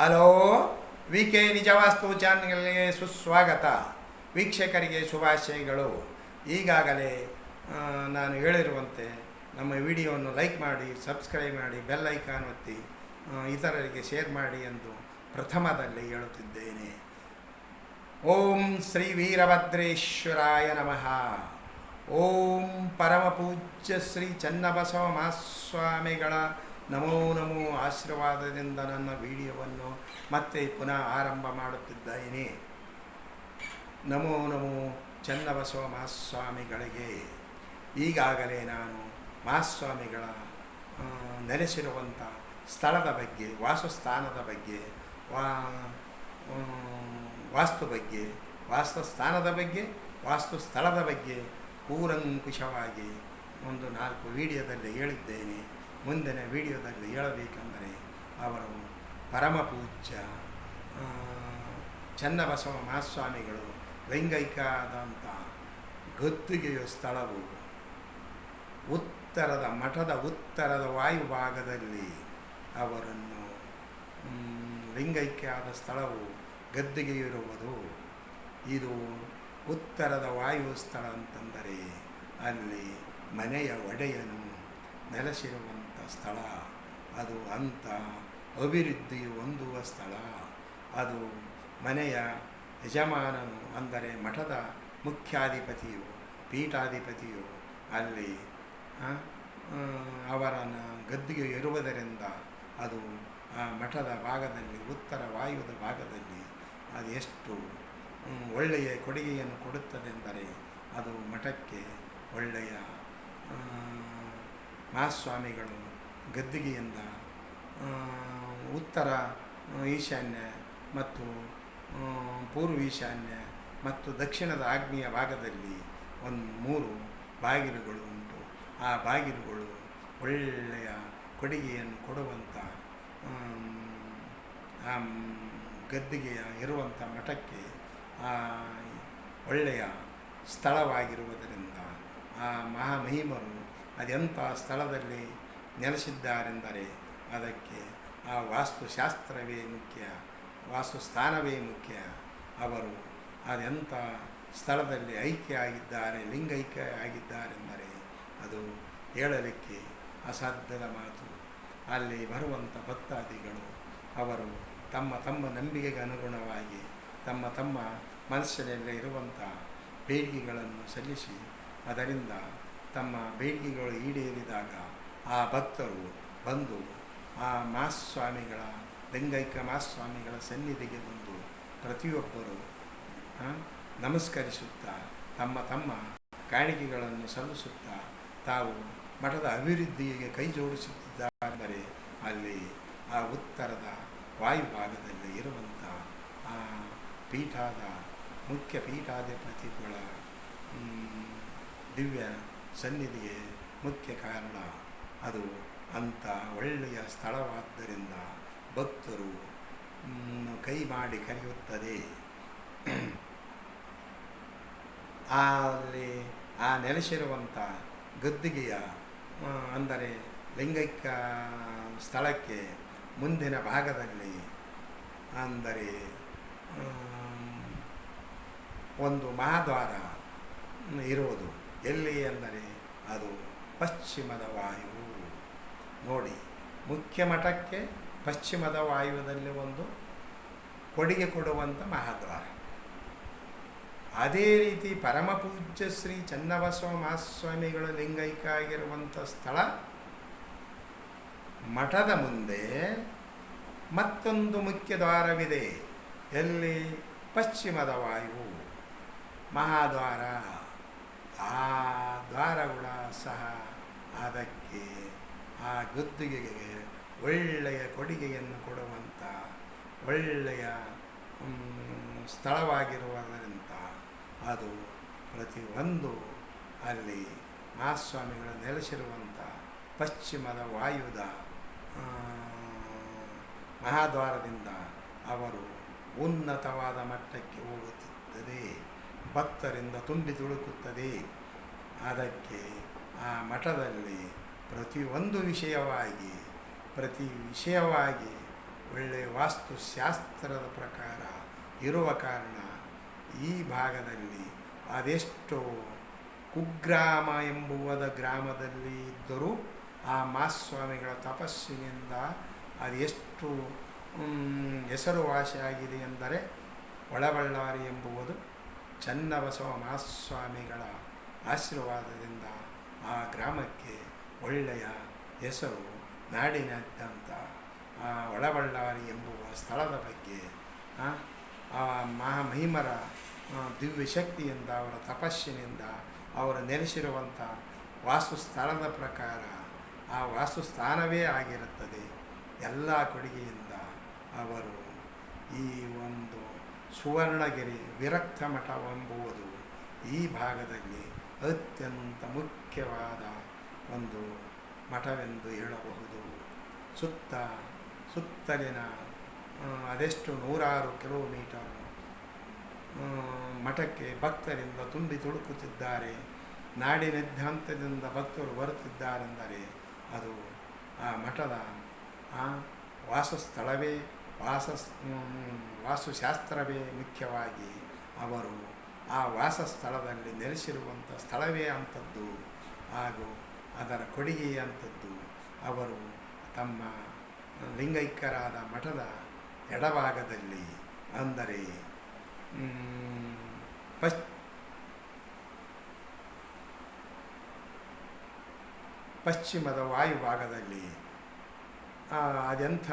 Hello, V K ನಿಜವಾಸ್ತು ಚಾನಲ್ಗೆ ಸುಸ್ವಾಗತ. ವೀಕ್ಷಕರಿಗೆ ಶುಭಾಶಯಗಳು. ಈಗಾಗಲೇ ನಾನು ಹೇಳಿರುವಂತೆ ನಮ್ಮ ವಿಡಿಯೋವನ್ನು ಲೈಕ್ ಮಾಡಿ, ಸಬ್ಸ್ಕ್ರೈಬ್ ಮಾಡಿ, ಬೆಲ್ ಐಕಾನ್ ಒತ್ತಿ ಇತರರಿಗೆ ಶೇರ್ ಮಾಡಿ ಎಂದು ಪ್ರಥಮದಲ್ಲಿ ಹೇಳುತ್ತಿದ್ದೇನೆ. ಓಂ ಶ್ರೀ ವೀರಭದ್ರೇಶ್ವರಾಯ ನಮಃ. ಓಂ ಪರಮಪೂಜ್ಯ ಶ್ರೀ ಚನ್ನಬಸವ ಮಹಾಸ್ವಾಮಿಗಳ ನಮೋ ನಮೋ ಆಶೀರ್ವಾದದಿಂದ ನನ್ನ ವಿಡಿಯೋವನ್ನು ಮತ್ತೆ ಪುನಃ ಆರಂಭ ಮಾಡುತ್ತಿದ್ದೇನೆ. ನಮೋ ನಮೋ ಚನ್ನಬಸವ ಮಹಾಸ್ವಾಮಿಗಳಿಗೆ. ಈಗಾಗಲೇ ನಾನು ಮಹಾಸ್ವಾಮಿಗಳ ನೆಲೆಸಿರುವಂಥ ಸ್ಥಳದ ಬಗ್ಗೆ, ವಾಸಸ್ಥಾನದ ಬಗ್ಗೆ, ವಾಸ್ತು ಬಗ್ಗೆ, ವಾಸ್ತುಸ್ಥಾನದ ಬಗ್ಗೆ, ವಾಸ್ತು ಸ್ಥಳದ ಬಗ್ಗೆ ಕೂಲಂಕುಷವಾಗಿ ಒಂದು 4 ವಿಡಿಯೋದಲ್ಲಿ ಹೇಳಿದ್ದೇನೆ. ಮುಂದಿನ ವಿಡಿಯೋದಲ್ಲಿ ಹೇಳಬೇಕೆಂದರೆ ಅವರು ಪರಮಪೂಜ್ಯ ಚನ್ನಬಸವ ಮಹಾಸ್ವಾಮಿಗಳು ಲಿಂಗೈಕ್ಯವಾದಂಥ ಗದ್ದುಗೆಯ ಸ್ಥಳವು ಉತ್ತರದ ಮಠದ ಉತ್ತರದ ವಾಯುಭಾಗದಲ್ಲಿ ಅವರನ್ನು ಲಿಂಗೈಕ್ಯ ಆದ ಸ್ಥಳವು ಗದ್ದುಗೆಯಿರುವುದು. ಇದು ಉತ್ತರದ ವಾಯು ಸ್ಥಳ ಅಂತಂದರೆ ಅಲ್ಲಿ ಮನೆಯ ಒಡೆಯನು ನೆಲೆಸಿರುವಂಥ ಸ್ಥಳ. ಅದು ಅಂಥ ಅಭಿವೃದ್ಧಿ ಹೊಂದುವ ಸ್ಥಳ. ಅದು ಮನೆಯ ಯಜಮಾನನು ಅಂದರೆ ಮಠದ ಮುಖ್ಯಾಧಿಪತಿಯು, ಪೀಠಾಧಿಪತಿಯು ಅಲ್ಲಿ ಅವರ ಗದ್ದುಗೆ ಇರುವುದರಿಂದ ಅದು ಆ ಮಠದ ಭಾಗದಲ್ಲಿ, ಉತ್ತರ ವಾಯುದ ಭಾಗದಲ್ಲಿ ಅದು ಎಷ್ಟು ಒಳ್ಳೆಯ ಕೊಡುಗೆಯನ್ನು ಕೊಡುತ್ತದೆಂದರೆ ಅದು ಮಠಕ್ಕೆ ಒಳ್ಳೆಯ ಮಹಾಸ್ವಾಮಿಗಳು ಗದ್ದುಗೆಯಿಂದ ಉತ್ತರ ಈಶಾನ್ಯ ಮತ್ತು ಪೂರ್ವ ಈಶಾನ್ಯ ಮತ್ತು ದಕ್ಷಿಣದ ಆಗ್ನೇಯ ಭಾಗದಲ್ಲಿ ಒಂದು 3 ಬಾಗಿಲುಗಳು ಉಂಟು. ಆ ಬಾಗಿಲುಗಳು ಒಳ್ಳೆಯ ಕೊಡುಗೆಯನ್ನು ಕೊಡುವಂಥ ಆ ಗದ್ದುಗೆಯ ಇರುವಂಥ ಮಠಕ್ಕೆ ಒಳ್ಳೆಯ ಸ್ಥಳವಾಗಿರುವುದರಿಂದ ಆ ಮಹಾಮಹಿಮರು ಅದೆಂಥ ಸ್ಥಳದಲ್ಲಿ ನೆಲೆಸಿದ್ದಾರೆಂದರೆ ಅದಕ್ಕೆ ಆ ವಾಸ್ತುಶಾಸ್ತ್ರವೇ ಮುಖ್ಯ, ವಾಸ್ತುಸ್ಥಾನವೇ ಮುಖ್ಯ. ಅವರು ಅದೆಂಥ ಸ್ಥಳದಲ್ಲಿ ಐಕ್ಯ ಆಗಿದ್ದಾರೆ, ಲಿಂಗೈಕ್ಯ ಆಗಿದ್ದಾರೆಂದರೆ ಅದು ಹೇಳಲಿಕ್ಕೆ ಅಸಾಧ್ಯದ ಮಾತು. ಅಲ್ಲಿ ಬರುವಂಥ ಭಕ್ತಾದಿಗಳು ಅವರು ತಮ್ಮ ತಮ್ಮ ನಂಬಿಕೆಗೆ ಅನುಗುಣವಾಗಿ ತಮ್ಮ ಮನಸ್ಸಿನಲ್ಲಿ ಇರುವಂಥ ಬೇಡಿಕೆಗಳನ್ನು ಸಲ್ಲಿಸಿ ಅದರಿಂದ ತಮ್ಮ ಬೇಡಿಕೆಗಳು ಈಡೇರಿದಾಗ ಆ ಭಕ್ತರು ಬಂದು ಆ ಮಹಾಸ್ವಾಮಿಗಳ ಲಿಂಗೈಕ್ಯ ಮಹಾಸ್ವಾಮಿಗಳ ಸನ್ನಿಧಿಗೆ ಬಂದು ಪ್ರತಿಯೊಬ್ಬರು ನಮಸ್ಕರಿಸುತ್ತಾ ತಮ್ಮ ಕಾಣಿಕೆಗಳನ್ನು ಸಲ್ಲಿಸುತ್ತಾ ತಾವು ಮಠದ ಅಭಿವೃದ್ಧಿಗೆ ಕೈ ಜೋಡಿಸುತ್ತಿದ್ದಾರೆ. ಅಲ್ಲಿ ಆ ಉತ್ತರದ ವಾಯುಭಾಗದಲ್ಲಿ ಇರುವಂಥ ಆ ಪೀಠದ ಮುಖ್ಯ ಪೀಠಾಧಿಪತಿಗಳ ದಿವ್ಯ ಸನ್ನಿಧಿಗೆ ಮುಖ್ಯ ಕಾರಣ ಅದು ಅಂಥ ಒಳ್ಳೆಯ ಸ್ಥಳವಾದ್ದರಿಂದ ಭಕ್ತರು ಕೈ ಮಾಡಿ ಕರೆಯುತ್ತದೆ. ಅಲ್ಲಿ ಆ ನೆಲೆಸಿರುವಂಥ ಗದ್ದುಗೆಯ ಅಂದರೆ ಲಿಂಗೈಕ್ಯ ಸ್ಥಳಕ್ಕೆ ಮುಂದಿನ ಭಾಗದಲ್ಲಿ ಅಂದರೆ ಒಂದು ಮಹಾದ್ವಾರ ಇರುವುದು. ಎಲ್ಲಿ ಅಂದರೆ ಅದು ಪಶ್ಚಿಮದ ವಾಯು. ನೋಡಿ, ಮುಖ್ಯ ಮಠಕ್ಕೆ ಪಶ್ಚಿಮದ ವಾಯುವಿನಲ್ಲಿ ಒಂದು ಕೊಡುಗೆ ಕೊಡುವಂಥ ಮಹಾದ್ವಾರ. ಅದೇ ರೀತಿ ಪರಮಪೂಜ್ಯ ಶ್ರೀ ಚನ್ನಬಸವ ಮಹಾಸ್ವಾಮಿಗಳ ಲಿಂಗೈಕ್ಯ ಆಗಿರುವಂಥ ಸ್ಥಳ ಮಠದ ಮುಂದೆ ಮತ್ತೊಂದು ಮುಖ್ಯ ದ್ವಾರವಿದೆ. ಎಲ್ಲಿ? ಪಶ್ಚಿಮದ ವಾಯು ಮಹಾದ್ವಾರ. ಆ ದ್ವಾರಗಳ ಸಹ ಅದಕ್ಕೆ ಆ ಗದ್ದುಗೆಗೆ ಒಳ್ಳೆಯ ಕೊಡುಗೆಯನ್ನು ಕೊಡುವಂಥ ಒಳ್ಳೆಯ ಸ್ಥಳವಾಗಿರುವುದರಿಂದ ಅದು ಪ್ರತಿಯೊಂದು ಅಲ್ಲಿ ಮಹಾಸ್ವಾಮಿಗಳು ನೆಲೆಸಿರುವಂಥ ಪಶ್ಚಿಮದ ವಾಯುದ ಮಹಾದ್ವಾರದಿಂದ ಅವರು ಉನ್ನತವಾದ ಮಟ್ಟಕ್ಕೆ ಹೋಗುತ್ತದೆ. ಭಕ್ತರಿಂದ ತುಂಬಿ ತುಳುಕುತ್ತದೆ. ಅದಕ್ಕೆ ಆ ಮಠದಲ್ಲಿ ಪ್ರತಿ ವಿಷಯವಾಗಿ ಒಳ್ಳೆಯ ವಾಸ್ತುಶಾಸ್ತ್ರದ ಪ್ರಕಾರ ಇರುವ ಕಾರಣ ಈ ಭಾಗದಲ್ಲಿ ಅದೆಷ್ಟೋ ಕುಗ್ರಾಮ ಎಂಬುವದ ಗ್ರಾಮದಲ್ಲಿ ಇದ್ದರೂ ಆ ಮಾಸ್ವಾಮಿಗಳ ತಪಸ್ಸಿನಿಂದ ಅದೆಷ್ಟು ಹೆಸರುವಾಸಿಯಾಗಿದೆ ಎಂದರೆ ಒಳಬಳ್ಳಾರಿ ಎಂಬುವುದು ಚನ್ನಬಸವ ಮಹಾಸ್ವಾಮಿಗಳ ಆಶೀರ್ವಾದದಿಂದ ಆ ಗ್ರಾಮಕ್ಕೆ ಒಳ್ಳೆಯ ಹೆಸರು ನಾಡಿನಾದ್ಯಂತ ಆ ಒಳಬಳ್ಳಾರಿ ಎಂಬುವ ಸ್ಥಳದ ಬಗ್ಗೆ ಆ ಮಹಾಮಹಿಮರ ದಿವ್ಯ ಶಕ್ತಿಯಿಂದ ಅವರ ತಪಸ್ಸಿನಿಂದ ಅವರು ನೆಲೆಸಿರುವಂಥ ವಾಸ್ತುಸ್ಥಳದ ಪ್ರಕಾರ ಆ ವಾಸ್ತುಸ್ಥಾನವೇ ಆಗಿರುತ್ತದೆ. ಎಲ್ಲ ಕೊಡುಗೆಯಿಂದ ಅವರು ಈ ಒಂದು ಸುವರ್ಣಗಿರಿ ವಿರಕ್ತ ಮಠವೆಂಬುವುದು ಈ ಭಾಗದಲ್ಲಿ ಅತ್ಯಂತ ಮುಖ್ಯವಾದ ಒಂದು ಮಠವೆಂದು ಹೇಳಬಹುದು. ಸುತ್ತಲಿನ ಅದೆಷ್ಟು 100 ಕಿಲೋಮೀಟರ್ ಮಠಕ್ಕೆ ಭಕ್ತರಿಂದ ತುಂಬಿ ತುಳುಕುತ್ತಿದ್ದಾರೆ. ನಾಡಿನಾದ್ಯಂತದಿಂದ ಭಕ್ತರು ಬರುತ್ತಿದ್ದಾರೆಂದರೆ ಅದು ಆ ಮಠದ ವಾಸಸ್ಥಳವೇ ವಾಸ್ತುಶಾಸ್ತ್ರವೇ ಮುಖ್ಯವಾಗಿ ಅವರು ಆ ವಾಸಸ್ಥಳದಲ್ಲಿ ನೆಲೆಸಿರುವಂಥ ಸ್ಥಳವೇ ಅಂಥದ್ದು ಹಾಗೂ ಅದರ ಕೊಡುಗೆ ಅಂಥದ್ದು. ಅವರು ತಮ್ಮ ಲಿಂಗೈಕ್ಯರಾದ ಮಠದ ಎಡಭಾಗದಲ್ಲಿ ಅಂದರೆ ಪಶ್ಚಿಮದ ವಾಯುಭಾಗದಲ್ಲಿ ಅದೆಂಥ